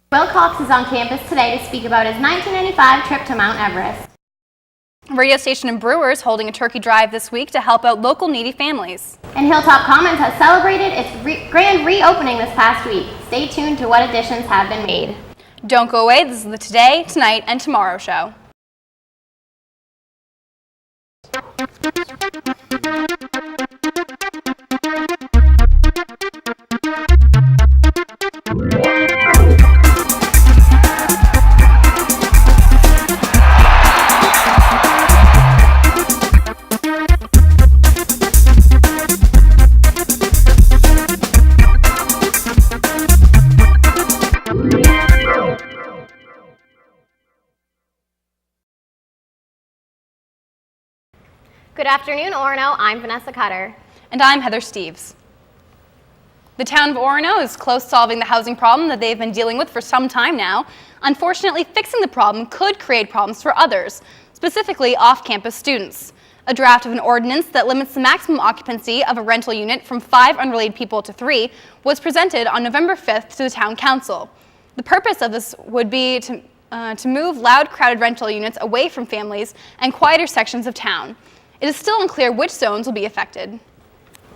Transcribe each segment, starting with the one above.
Will Cox is on campus today to speak about his 1995 trip to Mount Everest. Radio station and Brewers holding a turkey drive this week to help out local needy families. And Hilltop Commons has celebrated its grand reopening this past week. Stay tuned to what additions have been made. Don't go away, this is the Today, Tonight, and Tomorrow show. Good afternoon, Orono. I'm Vanessa Cutter. And I'm Heather Steves. The town of Orono is close to solving the housing problem that they've been dealing with for some time now. Unfortunately, fixing the problem could create problems for others, specifically off-campus students. A draft of an ordinance that limits the maximum occupancy of a rental unit from 5 unrelated people to 3 was presented on November 5th to the town council. The purpose of this would be to move loud, crowded rental units away from families and quieter sections of town. It is still unclear which zones will be affected.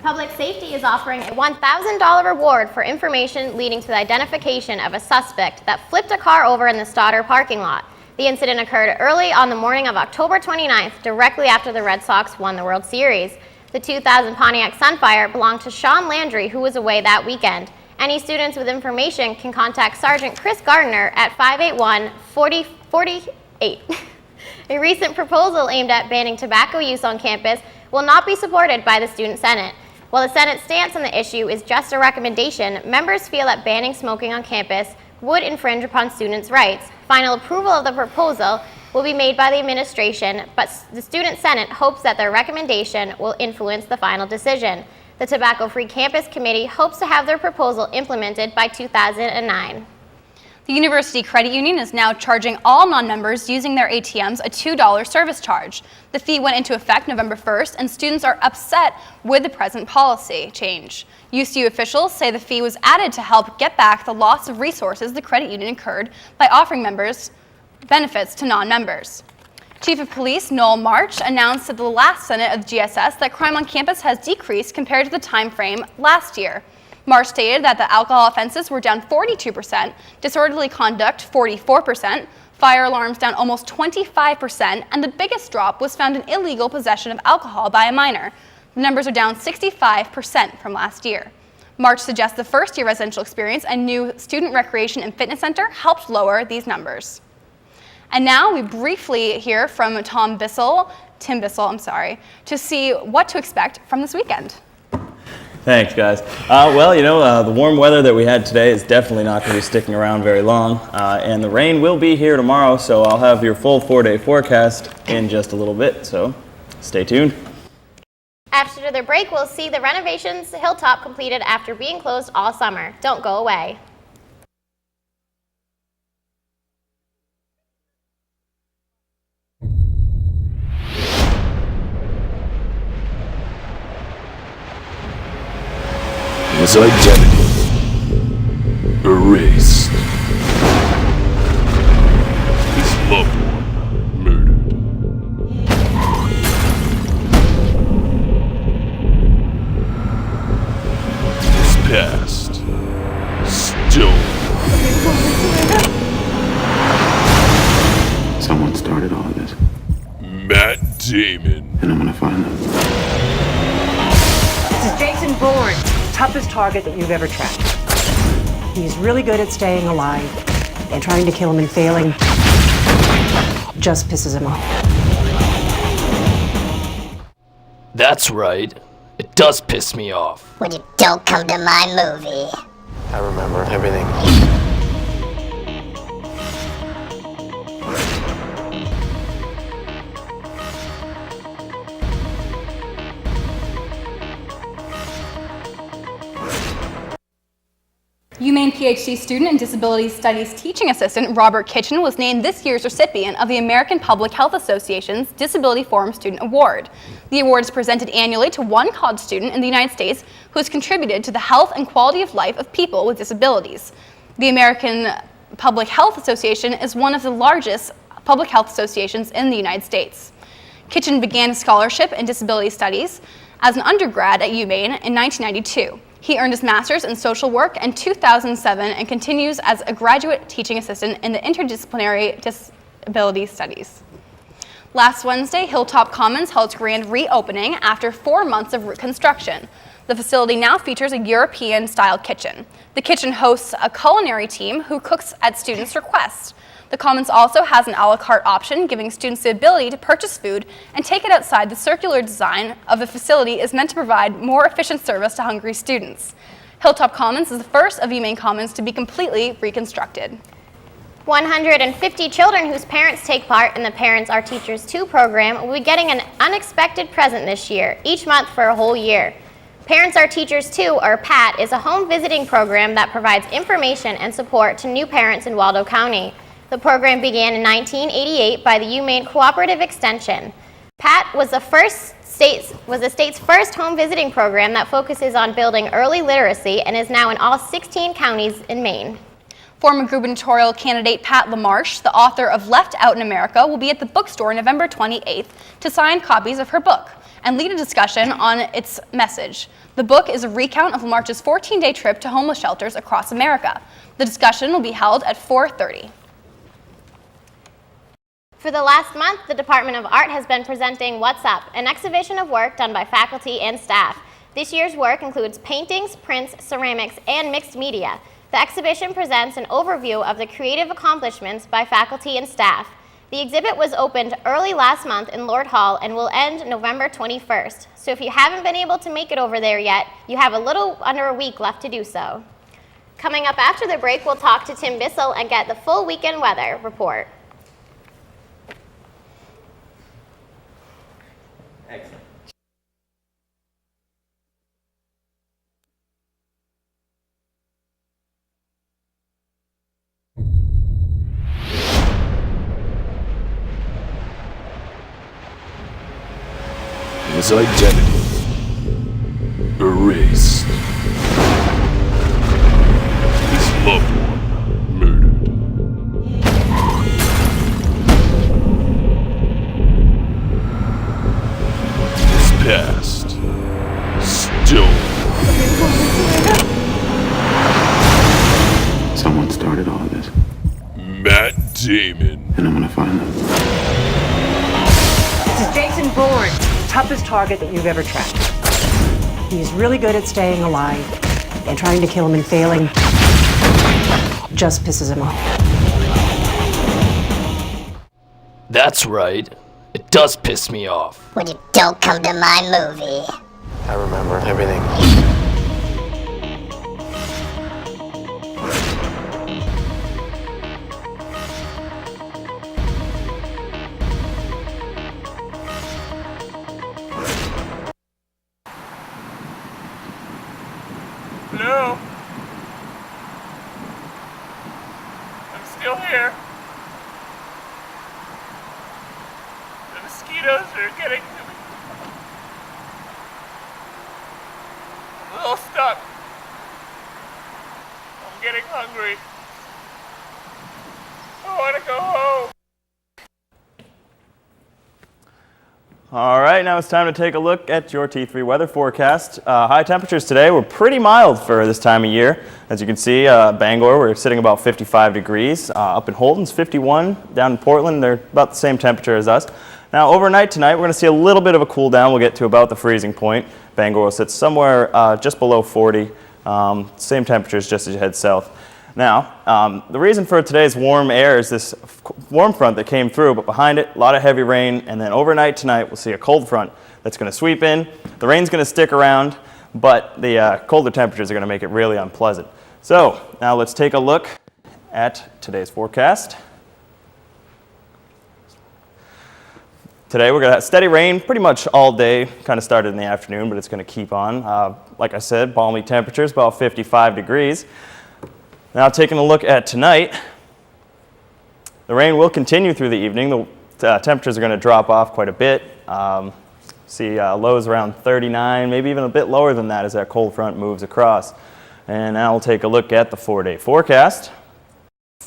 Public Safety is offering a $1,000 reward for information leading to the identification of a suspect that flipped a car over in the Stoddard parking lot. The incident occurred early on the morning of October 29th, directly after the Red Sox won the World Series. The 2000 Pontiac Sunfire belonged to Sean Landry, who was away that weekend. Any students with information can contact Sergeant Chris Gardner at 581-4048. A recent proposal aimed at banning tobacco use on campus will not be supported by the Student Senate. While the Senate's stance on the issue is just a recommendation, members feel that banning smoking on campus would infringe upon students' rights. Final approval of the proposal will be made by the administration, but the Student Senate hopes that their recommendation will influence the final decision. The Tobacco-Free Campus Committee hopes to have their proposal implemented by 2009. The University Credit Union is now charging all non-members using their ATMs a $2 service charge. The fee went into effect November 1st, and students are upset with the present policy change. UCU officials say the fee was added to help get back the loss of resources the credit union incurred by offering members benefits to non-members. Chief of Police Noel March announced at the last Senate of GSS that crime on campus has decreased compared to the time frame last year. March stated that the alcohol offenses were down 42%, disorderly conduct 44%, fire alarms down almost 25%, and the biggest drop was found in illegal possession of alcohol by a minor. The numbers are down 65% from last year. March suggests the first-year residential experience and new student recreation and fitness center helped lower these numbers. And now we briefly hear from Tim Bissell, to see what to expect from this weekend. Thanks, guys. The warm weather that we had today is definitely not going to be sticking around very long, and the rain will be here tomorrow, so I'll have your full 4-day forecast in just a little bit, so stay tuned. After the break, we'll see the renovations to Hilltop completed after being closed all summer. Don't go away. His identity erased. His loved one murdered. His past stolen. Someone started all of this. Matt Damon. And I'm gonna find them. This is Jason Bourne. Toughest target that you've ever tracked. He's really good at staying alive, and trying to kill him and failing just pisses him off. That's right. It does piss me off. When you don't come to my movie. I remember everything. UMaine PhD student and Disability Studies teaching assistant Robert Kitchen was named this year's recipient of the American Public Health Association's Disability Forum Student Award. The award is presented annually to one college student in the United States who has contributed to the health and quality of life of people with disabilities. The American Public Health Association is one of the largest public health associations in the United States. Kitchen began his scholarship in disability studies as an undergrad at UMaine in 1992. He earned his master's in social work in 2007 and continues as a graduate teaching assistant in the interdisciplinary disability studies. Last Wednesday, Hilltop Commons held its grand reopening after 4 months of construction. The facility now features a European-style kitchen. The kitchen hosts a culinary team who cooks at students' request. The Commons also has an a la carte option, giving students the ability to purchase food and take it outside. The circular design of the facility is meant to provide more efficient service to hungry students. Hilltop Commons is the first of UMaine Commons to be completely reconstructed. 150 children whose parents take part in the Parents Are Teachers Too program will be getting an unexpected present this year, each month for a whole year. Parents Are Teachers Too, or PAT, is a home visiting program that provides information and support to new parents in Waldo County. The program began in 1988 by the UMaine Cooperative Extension. PAT was the state's first home visiting program that focuses on building early literacy and is now in all 16 counties in Maine. Former gubernatorial candidate Pat LaMarche, the author of Left Out in America, will be at the bookstore November 28th to sign copies of her book and lead a discussion on its message. The book is a recount of LaMarche's 14-day trip to homeless shelters across America. The discussion will be held at 4:30. For the last month, the Department of Art has been presenting What's Up, an exhibition of work done by faculty and staff. This year's work includes paintings, prints, ceramics, and mixed media. The exhibition presents an overview of the creative accomplishments by faculty and staff. The exhibit was opened early last month in Lord Hall and will end November 21st. So if you haven't been able to make it over there yet, you have a little under a week left to do so. Coming up after the break, we'll talk to Tim Bissell and get the full weekend weather report. Excellent. His identity erased. His loved one murdered. His past stolen. Someone started all of this, Matt Damon. and I'm gonna find them. This is Jason Bourne, toughest target that you've ever tracked. He's really good at staying alive, and trying to kill him and failing just pisses him off. That's right. It does piss me off. When you don't come to my movie. I remember everything. Hello? I'm still here. The mosquitoes are getting to me. I'm a little stuck. I'm getting hungry. I want to go home. All right, now it's time to take a look at your T3 weather forecast. High temperatures today were pretty mild for this time of year. As you can see, Bangor, we're sitting about 55 degrees. Up in Holton's 51. Down in Portland, they're about the same temperature as us. Now, overnight tonight, we're going to see a little bit of a cool down. We'll get to about the freezing point. Bangor will sit somewhere just below 40. Same temperatures just as you head south. Now, the reason for today's warm air is this warm front that came through, but behind it, a lot of heavy rain, and then overnight tonight, we'll see a cold front that's going to sweep in. The rain's going to stick around, but the colder temperatures are going to make it really unpleasant. So, now let's take a look at today's forecast. Today we're going to have steady rain pretty much all day, kind of started in the afternoon, but it's going to keep on. Like I said, balmy temperatures, about 55 degrees. Now taking a look at tonight, the rain will continue through the evening. The temperatures are going to drop off quite a bit. See lows around 39, maybe even a bit lower than that as that cold front moves across. And now we'll take a look at the 4-day forecast.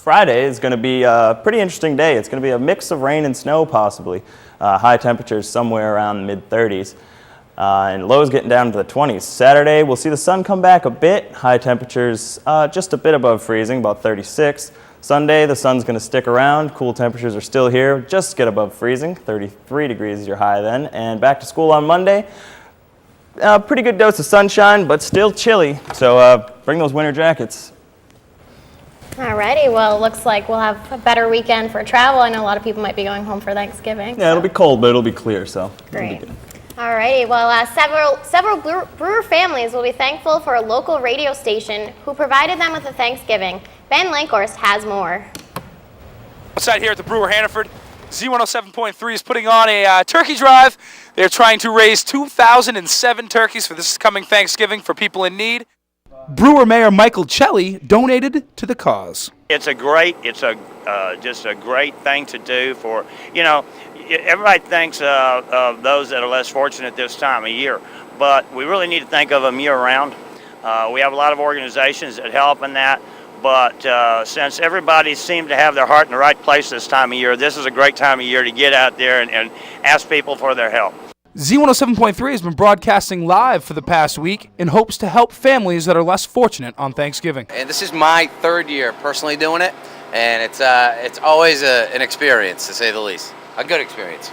Friday is going to be a pretty interesting day. It's going to be a mix of rain and snow possibly. High temperatures somewhere around mid-30s. And lows getting down to the 20s. Saturday, we'll see the sun come back a bit. High temperatures just a bit above freezing, about 36. Sunday, the sun's going to stick around. Cool temperatures are still here, just get above freezing. 33 degrees is your high then. And back to school on Monday. Pretty good dose of sunshine, but still chilly. So bring those winter jackets. Alrighty, well, it looks like we'll have a better weekend for travel. I know a lot of people might be going home for Thanksgiving. Yeah, it'll be cold, but it'll be clear, so Great. it'll be good. Alrighty, well, several Brewer families will be thankful for a local radio station who provided them with a Thanksgiving. Ben Lankhorst has more. Outside here at the Brewer Hannaford, Z107.3 is putting on a turkey drive. They're trying to raise 2,007 turkeys for this coming Thanksgiving for people in need. Brewer Mayor Michael Chelly donated to the cause. It's just a great thing to do for, everybody thinks of those that are less fortunate this time of year, but we really need to think of them year-round. We have a lot of organizations that help in that, but since everybody seems to have their heart in the right place this time of year, this is a great time of year to get out there and ask people for their help. Z107.3 has been broadcasting live for the past week in hopes to help families that are less fortunate on Thanksgiving. And this is my third year personally doing it, and it's always an experience, to say the least. A good experience.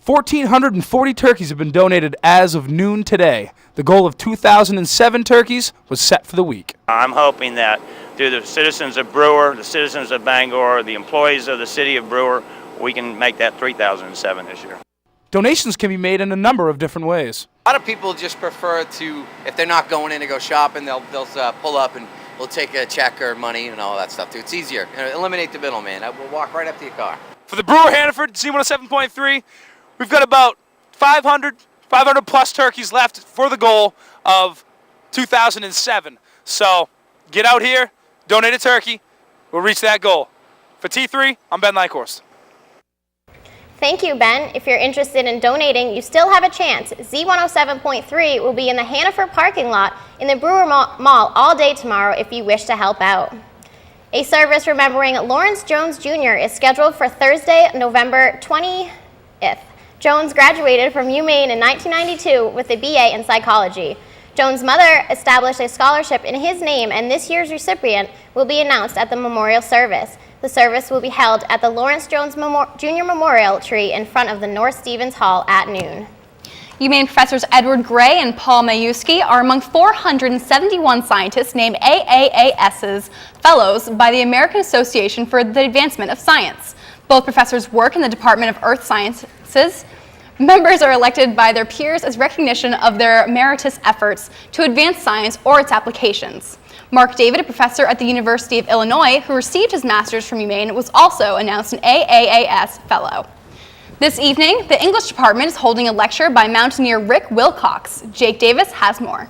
1,440 turkeys have been donated as of noon today. The goal of 2,007 turkeys was set for the week. I'm hoping that through the citizens of Brewer, the citizens of Bangor, the employees of the city of Brewer, we can make that 3,007 this year. Donations can be made in a number of different ways. A lot of people just prefer to, if they're not going in to go shopping, they'll pull up and we'll take a check or money and all that stuff too. It's easier. Eliminate the middleman. We'll walk right up to your car. For the Brewer Hannaford, Z107.3, we've got about 500 plus turkeys left for the goal of 2,007. So get out here, donate a turkey, we'll reach that goal. For T3, I'm Ben Lankhorst. Thank you, Ben. If you're interested in donating, you still have a chance. Z107.3 will be in the Hannaford parking lot in the Brewer Mall all day tomorrow if you wish to help out. A service remembering Lawrence Jones Jr. is scheduled for Thursday, November 20th. Jones graduated from UMaine in 1992 with a BA in psychology. Jones' mother established a scholarship in his name, and this year's recipient will be announced at the memorial service. The service will be held at the Lawrence Jones Jr. Memorial Tree in front of the North Stevens Hall at noon. UMaine professors Edward Gray and Paul Majewski are among 471 scientists named AAAS's Fellows by the American Association for the Advancement of Science. Both professors work in the Department of Earth Sciences. Members are elected by their peers as recognition of their meritorious efforts to advance science or its applications. Mark David, a professor at the University of Illinois who received his master's from UMaine, was also announced an AAAS Fellow. This evening, the English department is holding a lecture by mountaineer Rick Wilcox. Jake Davis has more.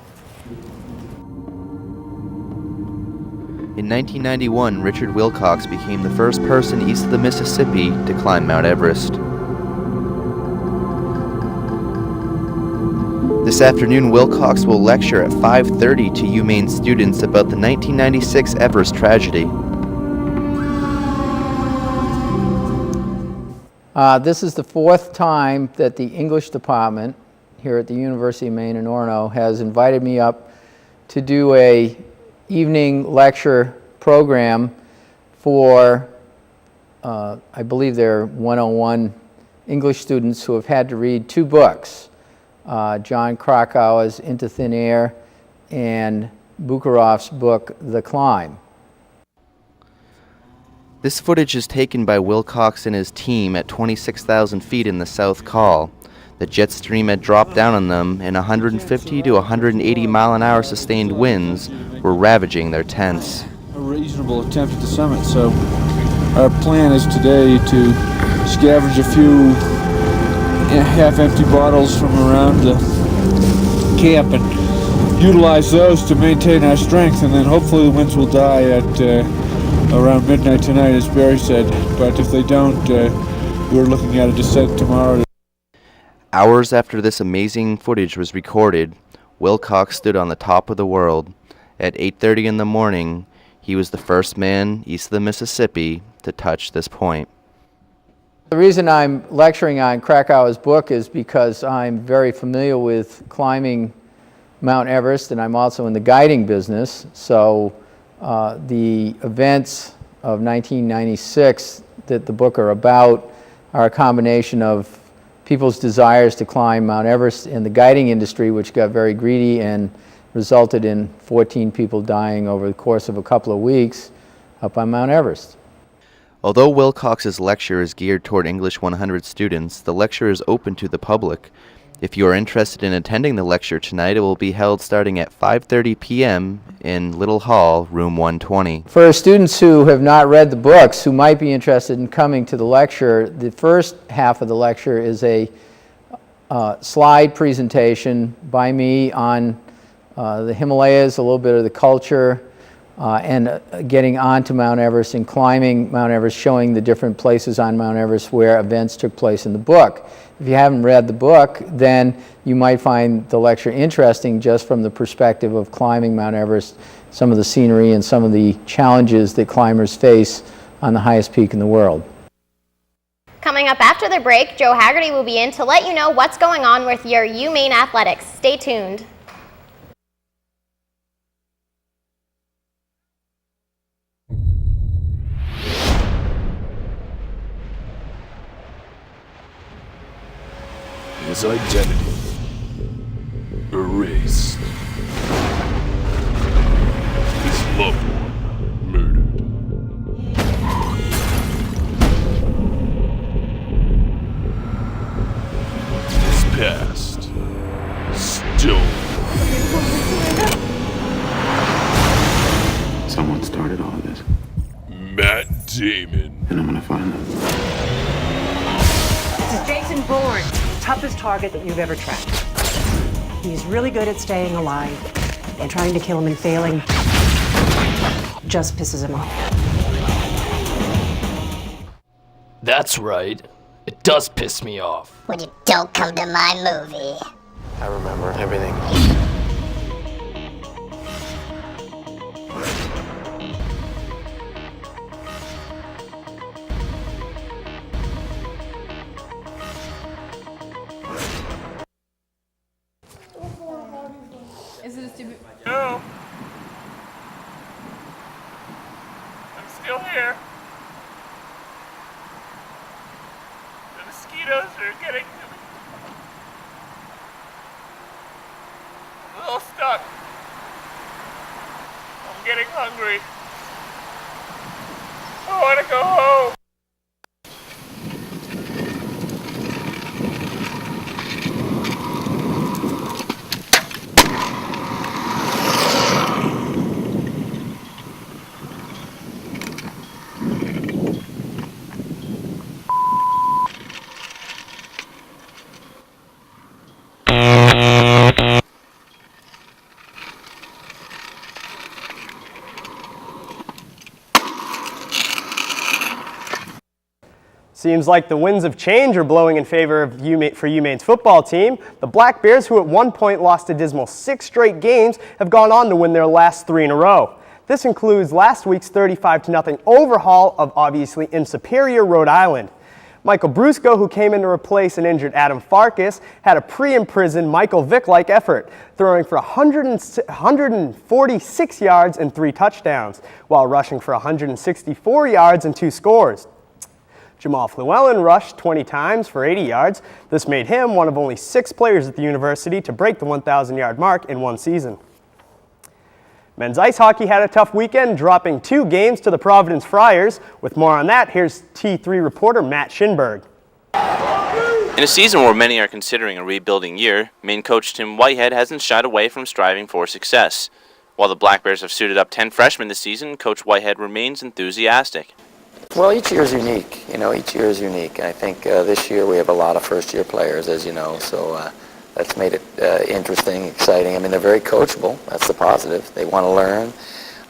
In 1991, Richard Wilcox became the first person east of the Mississippi to climb Mount Everest. This afternoon, Wilcox will lecture at 5:30 to UMaine students about the 1996 Everest tragedy. This is the fourth time that the English department here at the University of Maine in Orono has invited me up to do a evening lecture program for, I believe they're 101 English students who have had to read two books. John Krakauer's Into Thin Air and Bukharov's book, The Climb. This footage is taken by Wilcox and his team at 26,000 feet in the South Col. The jet stream had dropped down on them, and 150 to 180 mile-an-hour sustained winds were ravaging their tents. A reasonable attempt at the summit, so our plan is today to scavenge a few half-empty bottles from around the camp and utilize those to maintain our strength, and then hopefully the winds will die at around midnight tonight, as Barry said. But if they don't, we're looking at a descent tomorrow. Hours after this amazing footage was recorded, Wilcox stood on the top of the world. At 8:30 in the morning, He was the first man east of the Mississippi to touch this point. The reason I'm lecturing on Krakauer's book is because I'm very familiar with climbing Mount Everest, and I'm also in the guiding business. So the events of 1996 that the book are about are a combination of people's desires to climb Mount Everest in the guiding industry, which got very greedy and resulted in 14 people dying over the course of a couple of weeks up on Mount Everest. Although Wilcox's lecture is geared toward English 100 students, the lecture is open to the public. If you are interested in attending the lecture tonight, it will be held starting at 5:30 p.m. in Little Hall, room 120. For students who have not read the books, who might be interested in coming to the lecture, the first half of the lecture is a slide presentation by me on the Himalayas, a little bit of the culture, and getting onto Mount Everest and climbing Mount Everest, showing the different places on Mount Everest where events took place in the book. If you haven't read the book, then you might find the lecture interesting just from the perspective of climbing Mount Everest, some of the scenery and some of the challenges that climbers face on the highest peak in the world. Coming up after the break, Joe Haggerty will be in to let you know what's going on with your UMaine athletics. Stay tuned. His identity erased. His loved one murdered. His past stolen. Someone started all of this. Matt Damon. And I'm gonna find them. This is Jason Bourne, toughest target that you've ever tracked. He's really good at staying alive, and trying to kill him and failing just pisses him off. That's right. It does piss me off. When you don't come to my movie. I remember everything. Is it a stupid? No. I'm still here. The mosquitoes are getting to me. I'm a little stuck. I'm getting hungry. I want to go home. Seems like the winds of change are blowing in favor of UMaine's football team. The Black Bears, who at one point lost a dismal 6 straight games, have gone on to win their last 3 in a row. This includes last week's 35-0 overhaul of obviously Superior, Rhode Island. Michael Brusco, who came in to replace an injured Adam Farkas, had a pre-imprisoned Michael Vick-like effort, throwing for 146 yards and 3 touchdowns, while rushing for 164 yards and 2 scores. Jamal Llewellyn rushed 20 times for 80 yards. This made him one of only 6 players at the university to break the 1,000-yard mark in one season. Men's ice hockey had a tough weekend, dropping 2 games to the Providence Friars. With more on that, here's T3 reporter Matt Schinberg. In a season where many are considering a rebuilding year, Maine coach Tim Whitehead hasn't shied away from striving for success. While the Black Bears have suited up 10 freshmen this season, Coach Whitehead remains enthusiastic. Well, each year is unique. Each year is unique. I think this year we have a lot of first-year players, as you know, so that's made it interesting, exciting. I mean, they're very coachable. That's the positive. They want to learn.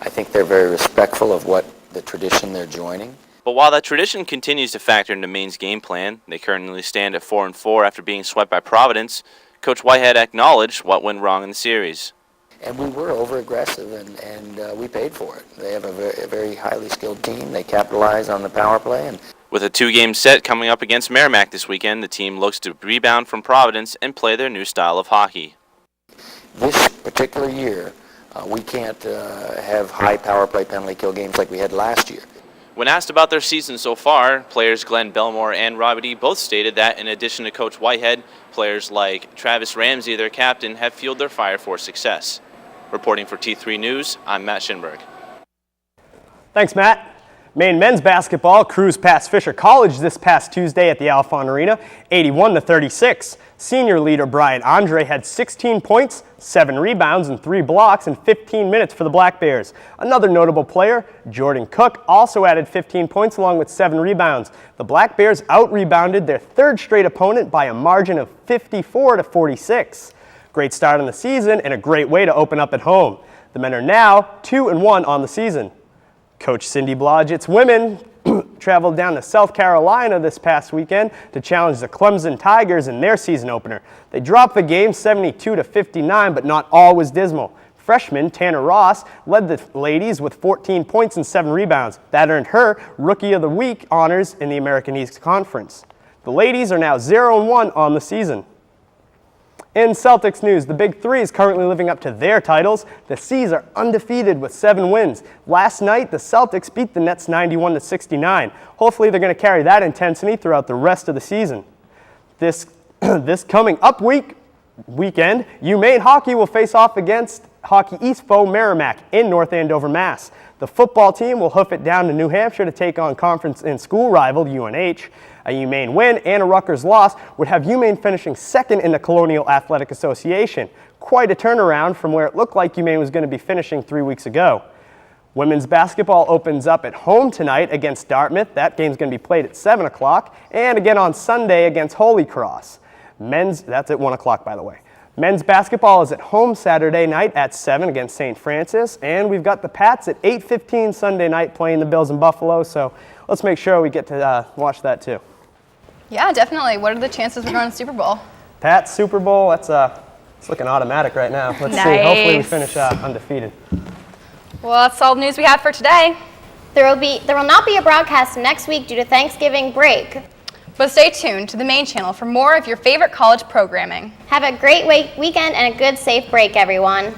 I think they're very respectful of what the tradition they're joining. But while that tradition continues to factor into Maine's game plan, they currently stand at 4-4 after being swept by Providence. Coach Whitehead acknowledged what went wrong in the series. And we were over-aggressive, and we paid for it. They have a very highly skilled team. They capitalize on the power play. And With a 2-game set coming up against Merrimack this weekend, the team looks to rebound from Providence and play their new style of hockey. this particular year, we can't have high power play penalty kill games like we had last year. When asked about their season so far, players Glenn Belmore and Robbie D both stated that in addition to Coach Whitehead, players like Travis Ramsey, their captain, have fueled their fire for success. Reporting for T3 News, I'm Matt Schinberg. Thanks, Matt. Maine men's basketball cruised past Fisher College this past Tuesday at the Alphon Arena, 81-36. Senior leader Brian Andre had 16 points, 7 rebounds, and 3 blocks in 15 minutes for the Black Bears. Another notable player, Jordan Cook, also added 15 points along with 7 rebounds. The Black Bears out-rebounded their third straight opponent by a margin of 54-46. Great start on the season and a great way to open up at home. The men are now 2-1 on the season. Coach Cindy Blodgett's women traveled down to South Carolina this past weekend to challenge the Clemson Tigers in their season opener. They dropped the game 72-59, but not all was dismal. Freshman Tanner Ross led the ladies with 14 points and 7 rebounds. That earned her Rookie of the Week honors in the American East Conference. The ladies are now 0-1 on the season. In Celtics news, the Big Three is currently living up to their titles. The C's are undefeated with 7 wins. Last night, the Celtics beat the Nets 91-69. Hopefully, they're going to carry that intensity throughout the rest of the season. This coming up weekend, UMaine hockey will face off against Hockey East foe Merrimack in North Andover, Mass. The football team will hoof it down to New Hampshire to take on conference and school rival UNH. A UMaine win and a Rutgers loss would have UMaine finishing second in the Colonial Athletic Association. Quite a turnaround from where it looked like UMaine was going to be finishing 3 weeks ago. Women's basketball opens up at home tonight against Dartmouth. That game's going to be played at 7 o'clock. And again on Sunday against Holy Cross. That's at 1 o'clock, by the way. Men's basketball is at home Saturday night at 7 against St. Francis. And we've got the Pats at 8:15 Sunday night playing the Bills in Buffalo. So let's make sure we get to watch that too. Yeah, definitely. What are the chances we're going to the Super Bowl? Pats, Super Bowl, it's looking automatic right now. Let's see. Hopefully we finish undefeated. Well, that's all the news we have for today. There will not be a broadcast next week due to Thanksgiving break. But stay tuned to the main channel for more of your favorite college programming. Have a great weekend and a good, safe break, everyone.